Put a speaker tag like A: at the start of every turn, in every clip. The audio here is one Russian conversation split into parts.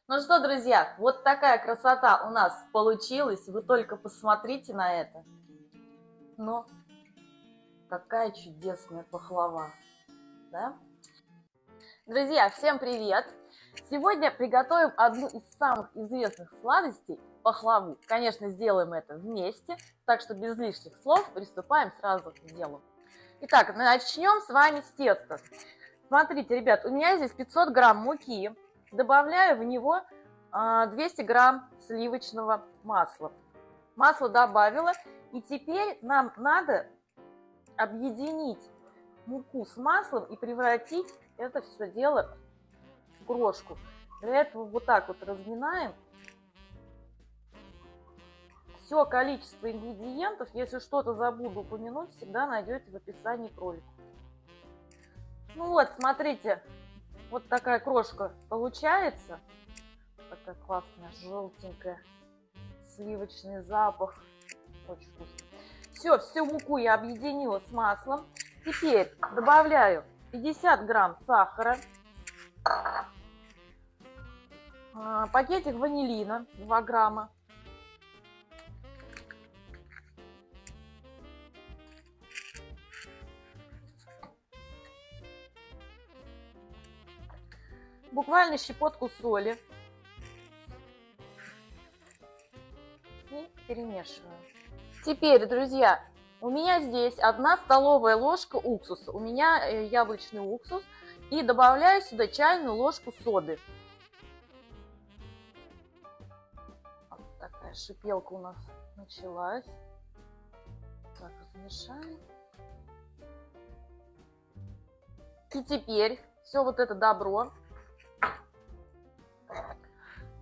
A: Ну что, друзья, вот такая красота у нас получилась. Вы только посмотрите на это. Ну, какая чудесная пахлава, да? Друзья, всем привет! Сегодня приготовим одну из самых известных сладостей – пахлаву. Конечно, сделаем это вместе, так что без лишних слов приступаем сразу к делу. Итак, начнем с вами с теста. Смотрите, ребят, у меня здесь 500 грамм муки. Добавляю в него 200 грамм сливочного масла. Масло добавила. И теперь нам надо объединить муку с маслом и превратить это все дело в крошку. Для этого вот так вот разминаем. Все количество ингредиентов, если что-то забуду упомянуть, всегда найдете в описании к ролику. Ну вот, смотрите, вот такая крошка получается. Такая классная, желтенькая, сливочный запах. Очень вкусно. Все, всю муку я объединила с маслом. Теперь добавляю 50 грамм сахара, пакетик ванилина 2 грамма, буквально щепотку соли и перемешиваю. Теперь, друзья, у меня здесь 1 столовая ложка уксуса. У меня яблочный уксус. И добавляю сюда чайную ложку соды. Вот такая шипелка у нас началась. Так, размешаем. И теперь все вот это добро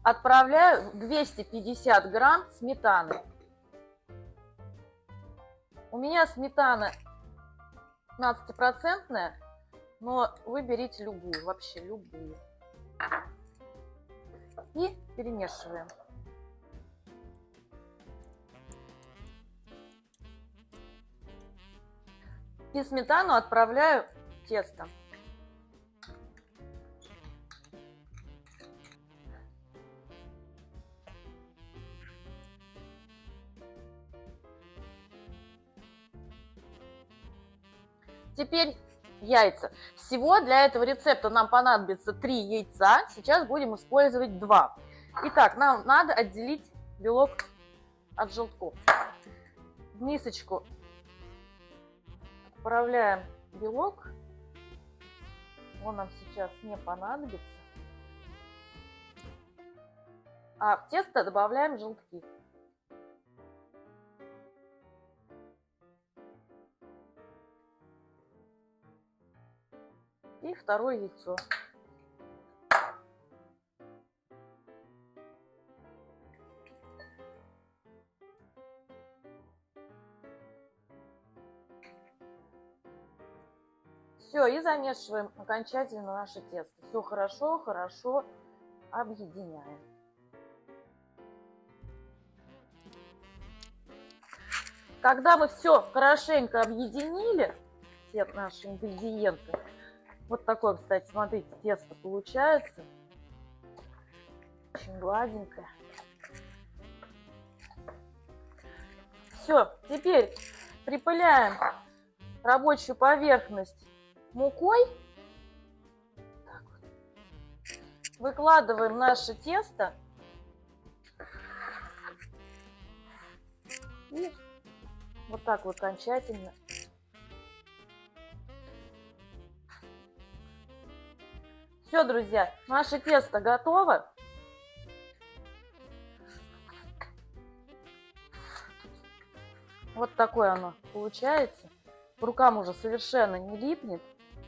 A: отправляю в 250 грамм сметаны. У меня сметана 15%, но вы берите любую, вообще любую. И перемешиваем. И сметану отправляю в тесто. Теперь яйца. Всего для этого рецепта нам понадобится 3 яйца. Сейчас будем использовать 2. Итак, нам надо отделить белок от желтков. В мисочку отправляем белок. Он нам сейчас не понадобится. А в тесто добавляем желтки. И второе яйцо. Все, и замешиваем окончательно наше тесто. Все хорошо объединяем. Когда мы все хорошенько объединили, все наши ингредиенты, вот такое, кстати, смотрите, тесто получается. Очень гладенькое. Все, теперь припыляем рабочую поверхность мукой. Так вот. Выкладываем наше тесто. И вот так вот окончательно. Все, друзья, наше тесто готово. Вот такое оно получается. К рукам уже совершенно не липнет.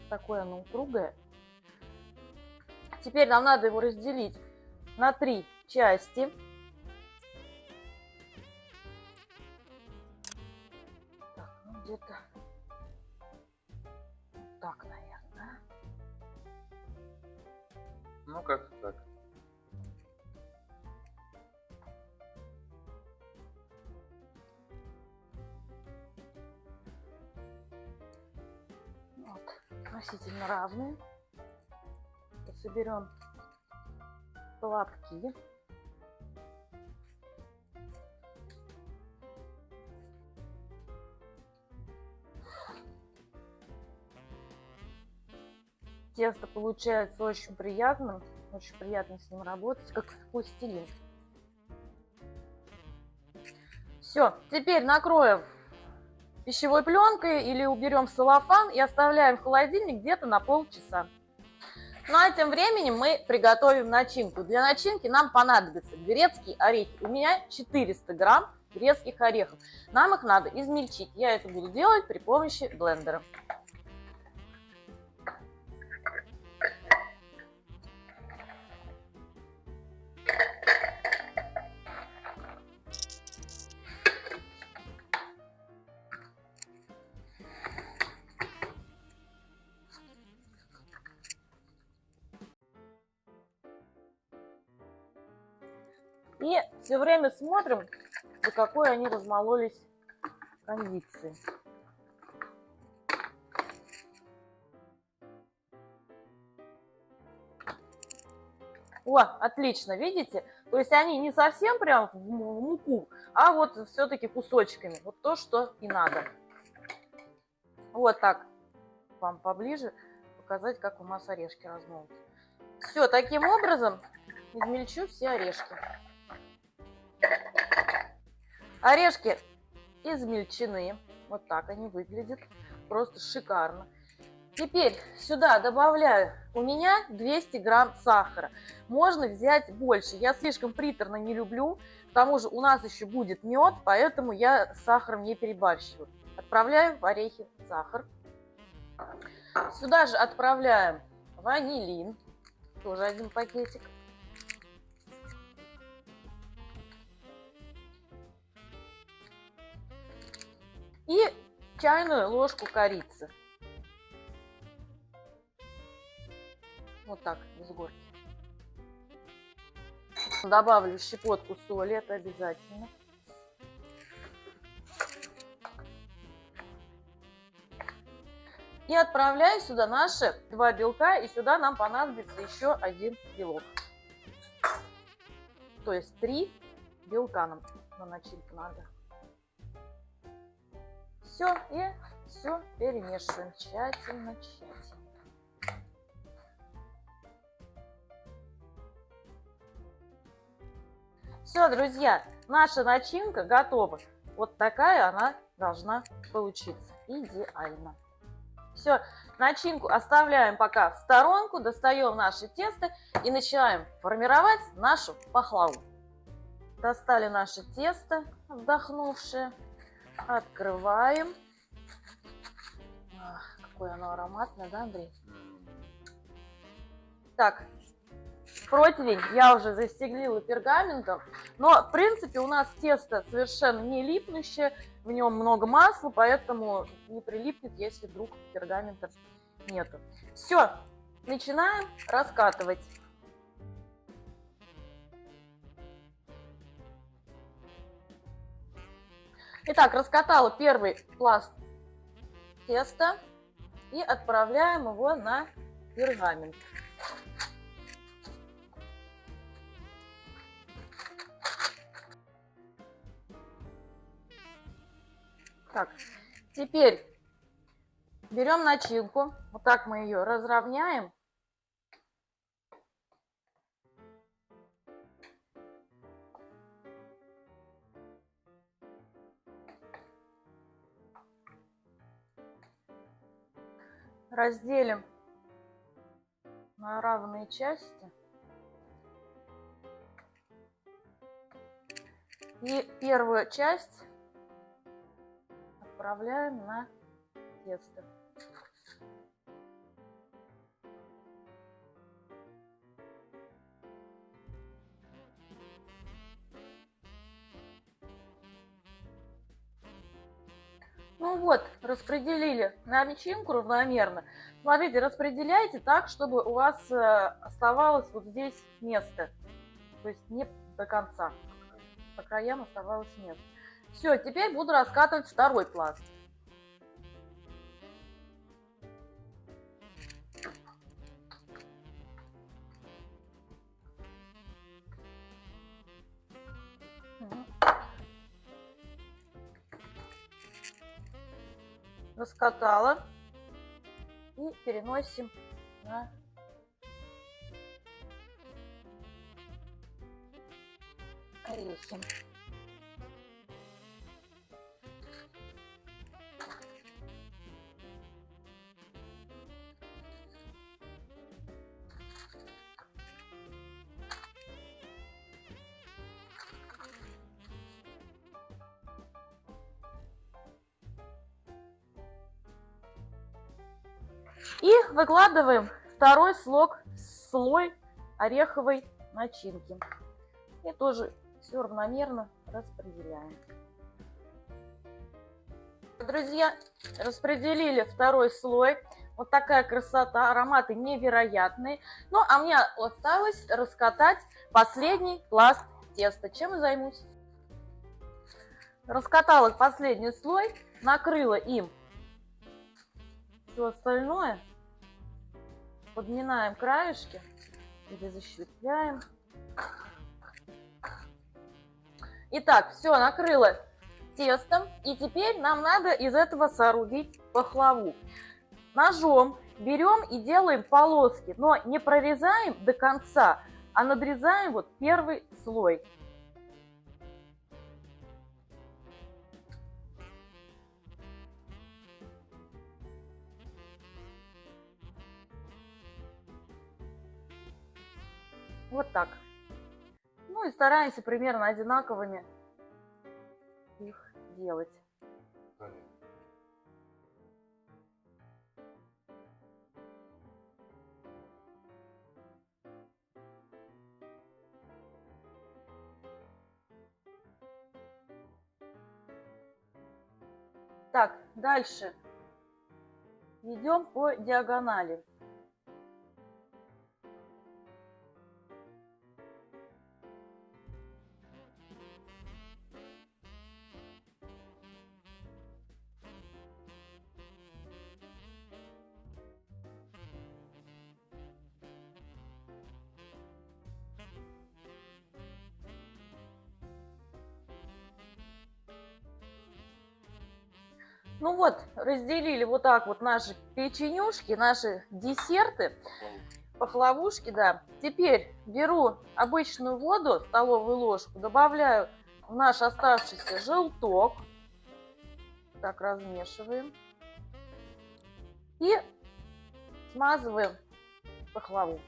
A: Такое оно упругое. Теперь нам надо его разделить на 3 части. Так, ну где-то так, наверное.
B: Ну, как-то так.
A: Вот, относительно равные. Соберем хлопки. Тесто получается очень приятным, очень приятно с ним работать, как пластилин. Все, теперь накроем пищевой пленкой или уберем в целлофан и оставляем в холодильник где-то на полчаса. Ну а тем временем мы приготовим начинку. Для начинки нам понадобятся грецкие орехи. У меня 400 грамм грецких орехов. Нам их надо измельчить. Я это буду делать при помощи блендера. И все время смотрим, до какой они размололись кондиции. О, отлично, видите? То есть они не совсем прям в муку, а вот все-таки кусочками. Вот то, что и надо. Вот так вам поближе показать, как у нас орешки размолоты. Все, таким образом измельчу все орешки. Орешки измельчены. Вот так они выглядят. Просто шикарно. Теперь сюда добавляю, у меня 200 грамм сахара. Можно взять больше. Я слишком приторно не люблю. К тому же у нас еще будет мед, поэтому я с сахаром не перебарщиваю. Отправляем в орехи сахар. Сюда же отправляем ванилин. Тоже один пакетик. И чайную ложку корицы. Вот так, без горки. Добавлю щепотку соли, это обязательно. И отправляю сюда наши 2 белка, и сюда нам понадобится еще 1 белок. То есть 3 белка нам на начинку надо. Все, и все перемешиваем тщательно. Все, друзья, наша начинка готова. Вот такая она должна получиться. Идеально. Все, начинку оставляем пока в сторонку, достаем наше тесто и начинаем формировать нашу пахлаву. Достали наше тесто, отдохнувшее. Открываем. Какое оно ароматное, да, Андрей? Так, противень я уже застелила пергаментом, но в принципе у нас тесто совершенно не липнущее, в нем много масла, поэтому не прилипнет, если вдруг пергамента нету. Все, начинаем раскатывать. Итак, раскатала первый пласт теста и отправляем его на пергамент. Так, теперь берем начинку, вот так мы ее разровняем. Разделим на равные части. И первую часть отправляем на тесто. Ну вот, распределили начинку равномерно. Смотрите, распределяйте так, чтобы у вас оставалось вот здесь место. То есть не до конца. По краям оставалось место. Все, теперь буду раскатывать второй пласт. раскатала. И переносим на орехи. И выкладываем второй слой ореховой начинки. И тоже все равномерно распределяем. Друзья, распределили второй слой. Вот такая красота, ароматы невероятные. Ну, а мне осталось раскатать последний пласт теста. Чем и займусь. Раскатала последний слой, накрыла им все остальное. Подминаем краешки или защипляем. Итак, все, накрыла тестом. И теперь нам надо из этого соорудить пахлаву. Ножом берем и делаем полоски, но не прорезаем до конца, а надрезаем вот первый слой. Вот так. Ну и стараемся примерно одинаковыми их делать. Так, дальше идем по диагонали. Ну вот, разделили вот так вот наши печенюшки, наши десерты, пахлавушки, да. Теперь беру обычную воду, столовую ложку, добавляю в наш оставшийся желток. Так, размешиваем. И смазываем пахлаву.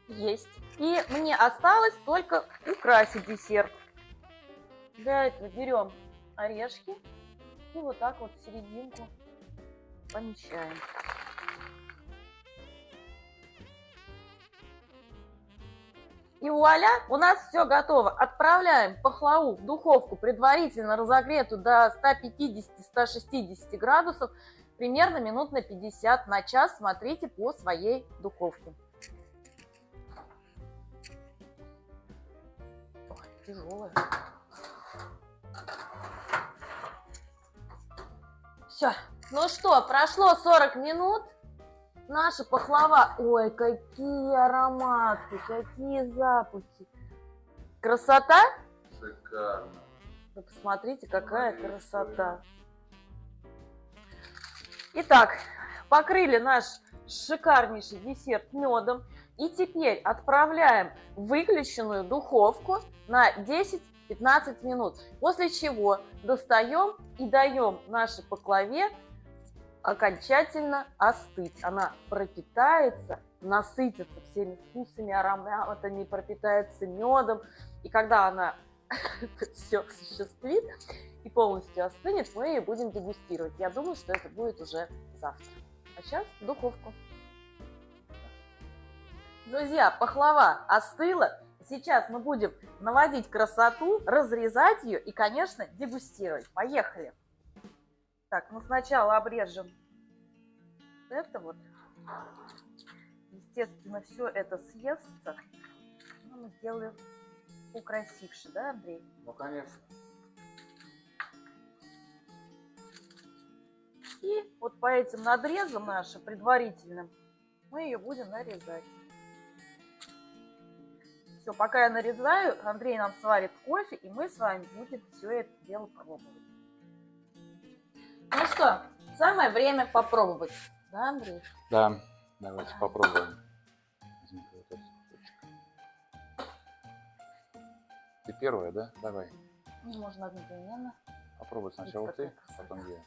A: Есть. И мне осталось только украсить десерт. Для этого берем орешки и вот так вот в серединку помещаем. И вуаля, у нас все готово. Отправляем пахлаву в духовку, предварительно разогретую до 150-160 градусов, примерно минут на 50, на час. Смотрите по своей духовке. Тяжелая. Все. Ну что, прошло 40 минут. Наша пахлава. Ой, какие ароматы, какие запахи. Красота?
B: Шикарно.
A: Вы посмотрите, какая красота. Итак, покрыли наш шикарнейший десерт медом. И теперь отправляем в выключенную духовку на 10-15 минут. После чего достаем и даем нашей пахлаве окончательно остыть. Она пропитается, насытится всеми вкусами, ароматами, пропитается медом. И когда она все осуществит и полностью остынет, мы ее будем дегустировать. Я думаю, что это будет уже завтра. А сейчас в духовку. Друзья, пахлава остыла. Сейчас мы будем наводить красоту, разрезать ее и, конечно, дегустировать. Поехали! Так, ну сначала обрежем это вот. Естественно, все это съестся. Но мы сделаем украсивше, да, Андрей?
B: Ну, конечно.
A: И вот по этим надрезам нашим предварительным мы ее будем нарезать. Все, пока я нарезаю, Андрей нам сварит кофе, и мы с вами будем все это дело пробовать. Ну что, самое время попробовать. Да, Андрей?
B: Да, давайте попробуем. Возьми вот этот кусочек. Ты первая, да? Давай.
A: Ну, можно одновременно.
B: Попробуй сначала
A: Видите,
B: ты,
A: какая красота.
B: потом я.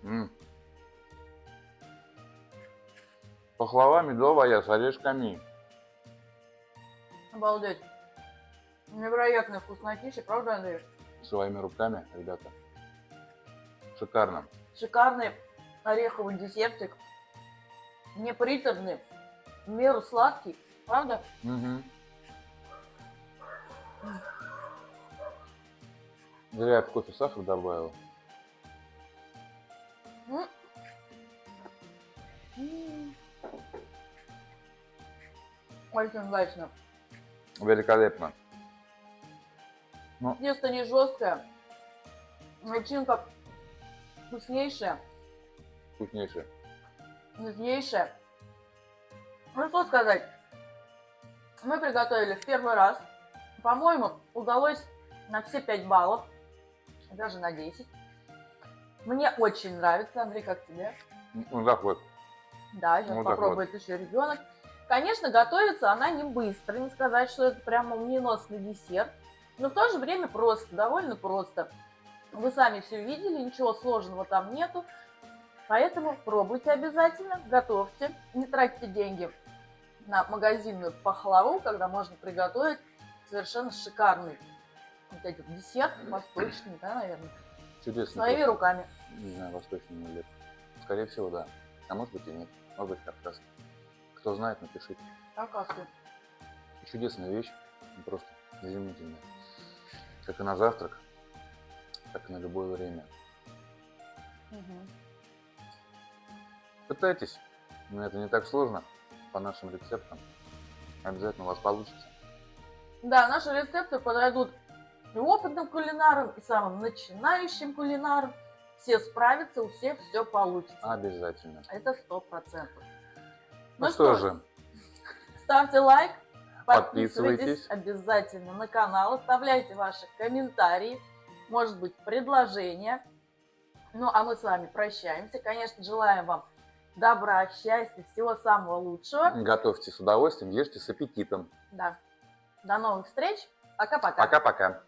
B: М. Пахлава медовая с орешками.
A: Обалдеть. Невероятно вкуснотища, правда, Андрей?
B: Своими руками, ребята. Шикарно.
A: Шикарный ореховый десертик. Не приторный, в меру сладкий, правда?
B: Угу. Зря я в кофе сахар добавил.
A: М. М. Очень удачно.
B: Великолепно.
A: Тесто не жесткое, начинка вкуснейшая,
B: Вкуснейшее.
A: нежнейшая. Ну что сказать, мы приготовили в первый раз. По-моему, удалось на все 5 баллов, даже на 10. Мне очень нравится. Андрей, как тебе?
B: Ну, такой.
A: Да, сейчас
B: Вот так
A: попробует еще ребенок. Конечно, готовится она не быстро, не сказать, что это прям молниеносный десерт, но в то же время просто, довольно просто. Вы сами все видели, ничего сложного там нету, поэтому пробуйте обязательно, готовьте, не тратьте деньги на магазинную пахлаву, когда можно приготовить совершенно шикарный вот этот десерт, восточный, да, наверное,
B: Чудесно.
A: своими
B: просто.
A: руками.
B: Не знаю, восточный или нет. Скорее всего, да. А может быть и нет. Может быть, кавказский. Кто знает, напишите.
A: Оказывается.
B: Чудесная вещь. Просто изумительная. Как и на завтрак, так и на любое время.
A: Мгм.
B: Пытайтесь. Но это не так сложно. По нашим рецептам. Обязательно у вас получится.
A: Да, наши рецепты подойдут и опытным кулинарам, и самым начинающим кулинарам. Все справятся, у всех все получится.
B: Обязательно.
A: Это 100%.
B: Ну что же,
A: ставьте лайк,
B: Подписывайтесь.
A: подписывайтесь обязательно на канал, оставляйте ваши комментарии, может быть, предложения. Ну, а мы с вами прощаемся. Конечно, желаем вам добра, счастья, всего самого лучшего.
B: готовьте с удовольствием, ешьте с аппетитом.
A: Да. До новых встреч. Пока-пока.
B: Пока-пока.